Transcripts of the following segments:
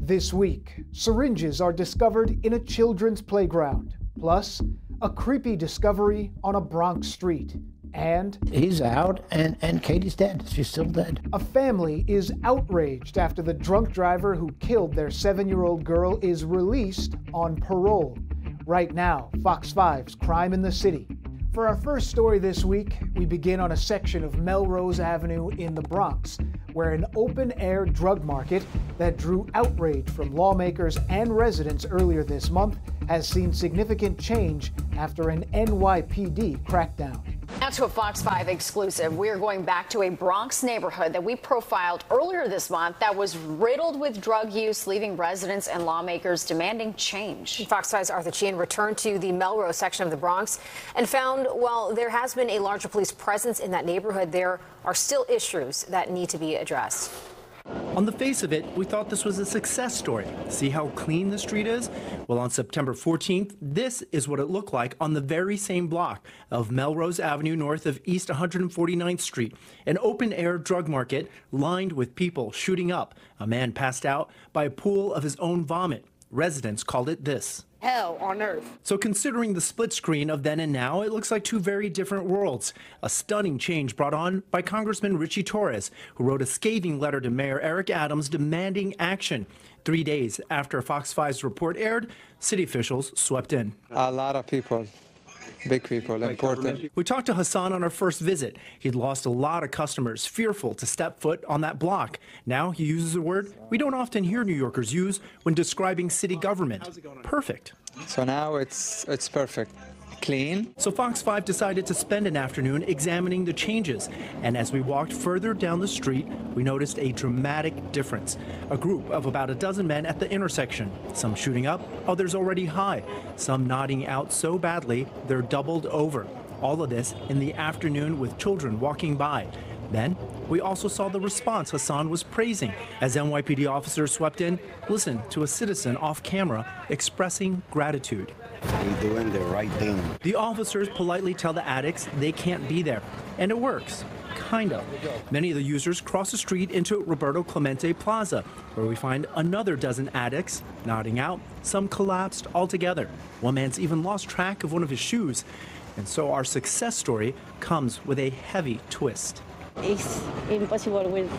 This week, syringes are discovered in a children's playground. Plus, a creepy discovery on a Bronx street. And he's out and Katie's dead. She's still dead. A family is outraged after the drunk driver who killed their 7-year-old girl is released on parole. Right now, Fox 5's Crime in the City. For our first story this week, we begin on a section of Melrose Avenue in the Bronx, where an open-air drug market that drew outrage from lawmakers and residents earlier this month has seen significant change after an NYPD crackdown. Now to a Fox 5 exclusive. We're going back to a Bronx neighborhood that we profiled earlier this month that was riddled with drug use, leaving residents and lawmakers demanding change. Fox 5's Arthur Chien returned to the Melrose section of the Bronx and found while there has been a larger police presence in that neighborhood, there are still issues that need to be addressed. On the face of it, we thought this was a success story. See how clean the street is? Well, on September 14th, this is what it looked like on the very same block of Melrose Avenue north of East 149th Street. An open-air drug market lined with people shooting up. A man passed out by a pool of his own vomit. Residents called it this. Hell on earth. So considering the split screen of then and now, it looks like two very different worlds. A stunning change brought on by Congressman Richie Torres, who wrote a scathing letter to Mayor Eric Adams demanding action. 3 days after Fox 5's report aired, city officials swept in. A lot of people. Big people, important. We talked to Hassan on our first visit. He'd lost a lot of customers, fearful to step foot on that block. Now he uses a word we don't often hear New Yorkers use when describing city government. Perfect. So now it's perfect. Clean. So Fox 5 decided to spend an afternoon examining the changes. And as we walked further down the street, we noticed a dramatic difference. A group of about a dozen men at the intersection. Some shooting up, others already high. Some nodding out so badly, they're doubled over. All of this in the afternoon with children walking by. Then, we also saw the response Hassan was praising. As NYPD officers swept in, listen to a citizen off camera expressing gratitude. They're doing the right thing. The officers politely tell the addicts they can't be there. And it works. Kind of. Many of the users cross the street into Roberto Clemente Plaza, where we find another dozen addicts nodding out. Some collapsed altogether. One man's even lost track of one of his shoes. And so our success story comes with a heavy twist. It's impossible with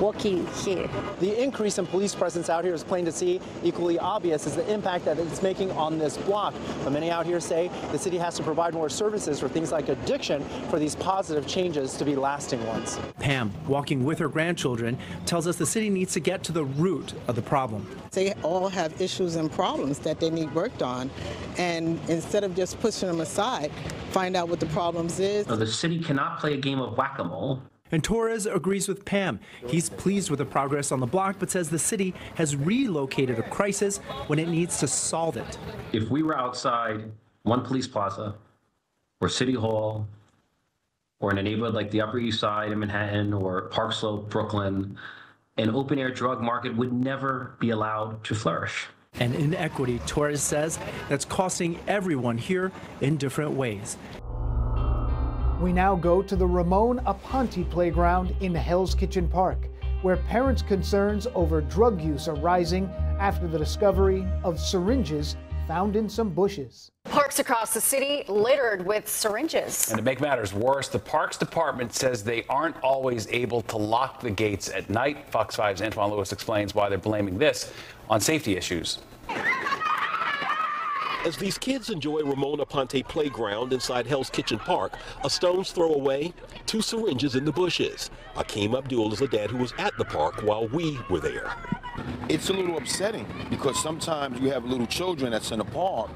walking here. The increase in police presence out here is plain to see. Equally obvious is the impact that it's making on this block. But many out here say the city has to provide more services for things like addiction for these positive changes to be lasting ones. Pam, walking with her grandchildren, tells us the city needs to get to the root of the problem. They all have issues and problems that they need worked on. And instead of just pushing them aside, find out what the problems is. The city cannot play a game of whack-a-mole. And Torres agrees with Pam. He's pleased with the progress on the block, but says the city has relocated a crisis when it needs to solve it. If we were outside one police plaza or City Hall or in a neighborhood like the Upper East Side in Manhattan or Park Slope, Brooklyn, an open-air drug market would never be allowed to flourish. And inequity, Torres says, that's costing everyone here in different ways. We now go to the Ramon Aponte playground in Hell's Kitchen Park, where parents' concerns over drug use are rising after the discovery of syringes found in some bushes. Parks across the city littered with syringes. And to make matters worse, the Parks Department says they aren't always able to lock the gates at night. Fox 5's Antoine Lewis explains why they're blaming this on safety issues. As these kids enjoy Ramon Aponte playground inside Hell's Kitchen Park, a stone's throw away, 2 syringes in the bushes. Akeem Abdul is a dad who was at the park while we were there. It's a little upsetting because sometimes you have little children that's in the park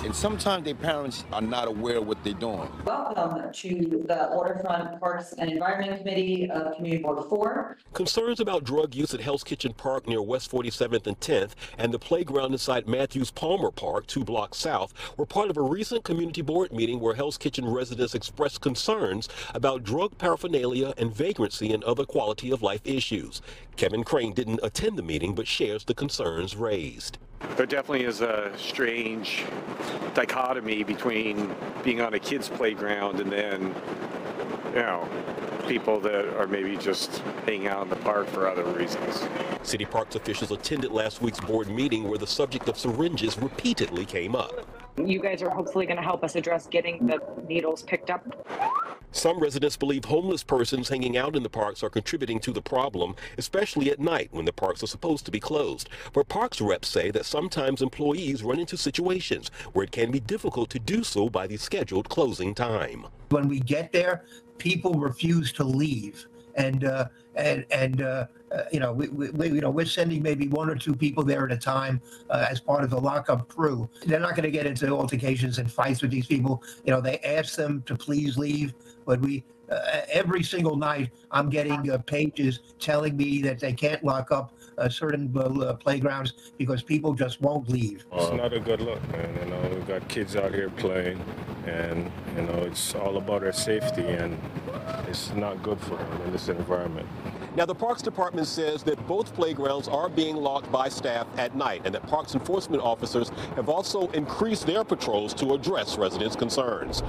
and sometimes their parents are not aware of what they're doing. Welcome to the Waterfront Parks and Environment Committee of Community Board 4. Concerns about drug use at Hell's Kitchen Park near West 47th and 10th and the playground inside Matthews Palmer Park 2 blocks south were part of a recent community board meeting where Hell's Kitchen residents expressed concerns about drug paraphernalia and vagrancy and other quality of life issues. Kevin Crane didn't attend the meeting but shares the concerns raised. There definitely is a strange dichotomy between being on a kid's playground and then, people that are maybe just hanging out in the park for other reasons. City Parks officials attended last week's board meeting where the subject of syringes repeatedly came up. You guys are hopefully going to help us address getting the needles picked up. Some residents believe homeless persons hanging out in the parks are contributing to the problem, especially at night when the parks are supposed to be closed. But parks reps say that sometimes employees run into situations where it can be difficult to do so by the scheduled closing time. When we get there, people refuse to leave, and we're sending maybe 1 or 2 people there at a time as part of the lockup crew. They're not going to get into altercations and fights with these people. They ask them to please leave, but every single night I'm getting pages telling me that they can't lock up certain playgrounds because people just won't leave. It's not a good look, man. We've got kids out here playing, and it's all about their safety, and it's not good for them in this environment. Now, the Parks Department says that both playgrounds are being locked by staff at night, and that Parks enforcement officers have also increased their patrols to address residents' concerns.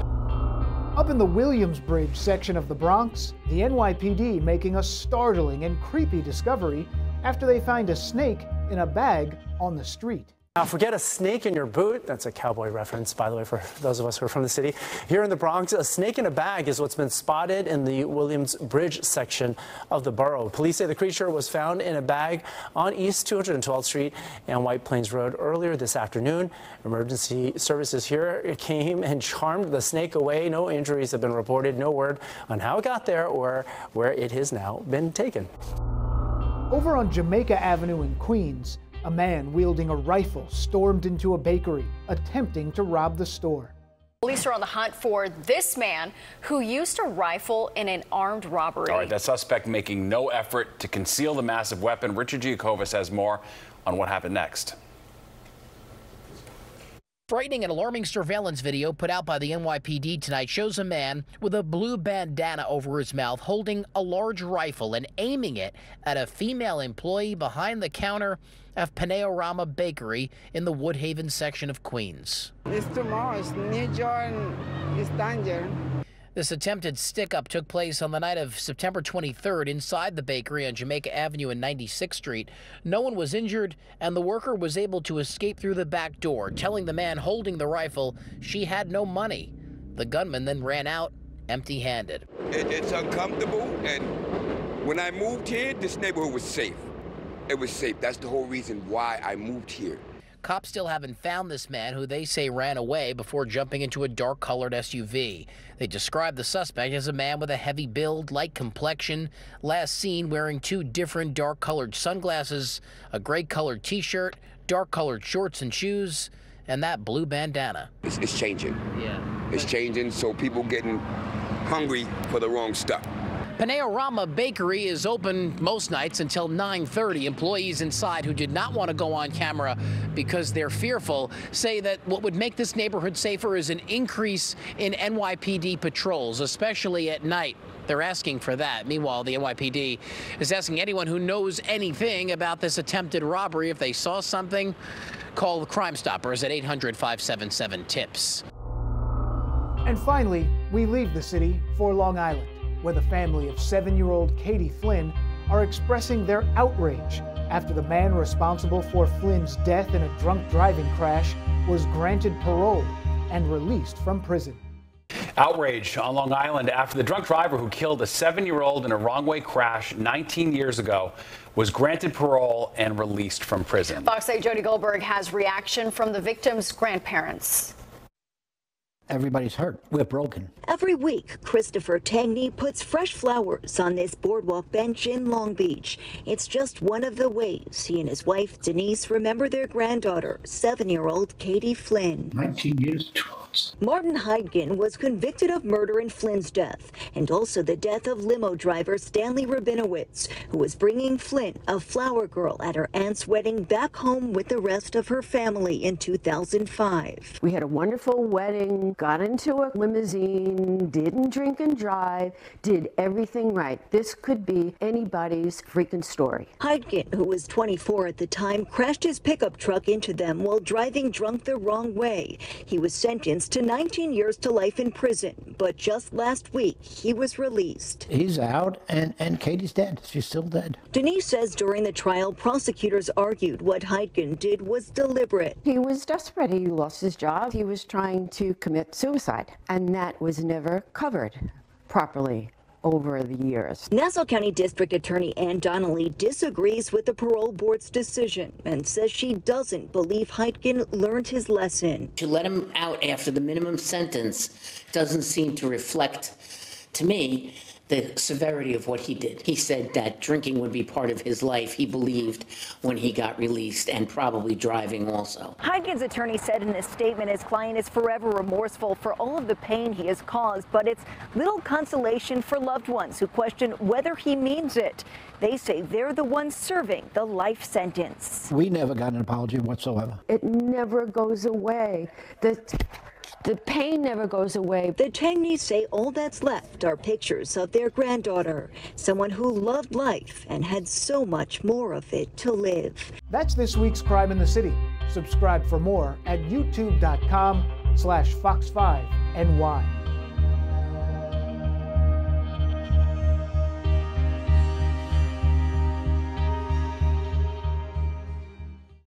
Up in the Williamsbridge section of the Bronx, the NYPD making a startling and creepy discovery after they find a snake in a bag on the street. Now, forget a snake in your boot. That's a cowboy reference, by the way, for those of us who are from the city. Here in the Bronx, a snake in a bag is what's been spotted in the Williamsbridge section of the borough. Police say the creature was found in a bag on East 212th Street and White Plains Road earlier this afternoon. Emergency services here came and charmed the snake away. No injuries have been reported. No word on how it got there or where it has now been taken. Over on Jamaica Avenue in Queens, a man wielding a rifle stormed into a bakery, attempting to rob the store. Police are on the hunt for this man who used a rifle in an armed robbery. All right, that suspect making no effort to conceal the massive weapon. Richard Giacovis has more on what happened next. Frightening and alarming surveillance video put out by the NYPD tonight shows a man with a blue bandana over his mouth holding a large rifle and aiming it at a female employee behind the counter of Panorama Bakery in the Woodhaven section of Queens. It's too much. New York is danger. This attempted stick-up took place on the night of September 23rd inside the bakery on Jamaica Avenue and 96th Street. No one was injured, and the worker was able to escape through the back door, telling the man holding the rifle she had no money. The gunman then ran out empty-handed. It's uncomfortable, and when I moved here, this neighborhood was safe. It was safe. That's the whole reason why I moved here. Cops still haven't found this man, who they say ran away before jumping into a dark-colored SUV. They describe the suspect as a man with a heavy build, light complexion, last seen wearing 2 different dark-colored sunglasses, a gray-colored T-shirt, dark-colored shorts and shoes, and that blue bandana. It's changing. Yeah. It's changing, so people getting hungry for the wrong stuff. Panorama Bakery is open most nights until 9:30. Employees inside who did not want to go on camera because they're fearful say that what would make this neighborhood safer is an increase in NYPD patrols, especially at night. They're asking for that. Meanwhile, the NYPD is asking anyone who knows anything about this attempted robbery, if they saw something, call the Crime Stoppers at 800-577-TIPS. And finally, we leave the city for Long Island, where the family of 7-year-old Katie Flynn are expressing their outrage after the man responsible for Flynn's death in a drunk driving crash was granted parole and released from prison. Outrage on Long Island after the drunk driver who killed a 7-year-old in a wrong-way crash 19 years ago was granted parole and released from prison. Fox 8 Jody Goldberg has reaction from the victim's grandparents. Everybody's hurt. We're broken. Every week, Christopher Tangney puts fresh flowers on this boardwalk bench in Long Beach. It's just one of the ways he and his wife, Denise, remember their granddaughter, 7-year-old Katie Flynn. 19 years. Martin Heidgen was convicted of murder in Flynn's death, and also the death of limo driver Stanley Rabinowitz, who was bringing Flynn, a flower girl, at her aunt's wedding back home with the rest of her family in 2005. We had a wonderful wedding, got into a limousine, didn't drink and drive, did everything right. This could be anybody's freaking story. Heidgen, who was 24 at the time, crashed his pickup truck into them while driving drunk the wrong way. He was sentenced sentenced to 19 years to life in prison, but just last week he was released. He's out, and Katie's dead. She's still dead. Denise says during the trial, prosecutors argued what Heitgen did was deliberate. He was desperate. He lost his job. He was trying to commit suicide, and that was never covered properly over the years. Nassau County District Attorney Ann Donnelly disagrees with the parole board's decision and says she doesn't believe Heitgen learned his lesson. To let him out after the minimum sentence doesn't seem to reflect, to me, the severity of what he did. He said that drinking would be part of his life, he believed, when he got released, and probably driving also. Heitgen's attorney said in a statement his client is forever remorseful for all of the pain he has caused, but it's little consolation for loved ones who question whether he means it. They say they're the ones serving the life sentence. We never got an apology whatsoever. It never goes away. The pain never goes away. The Tangnys say all that's left are pictures of their granddaughter, someone who loved life and had so much more of it to live. That's this week's Crime in the City. Subscribe for more at youtube.com/Fox5NY.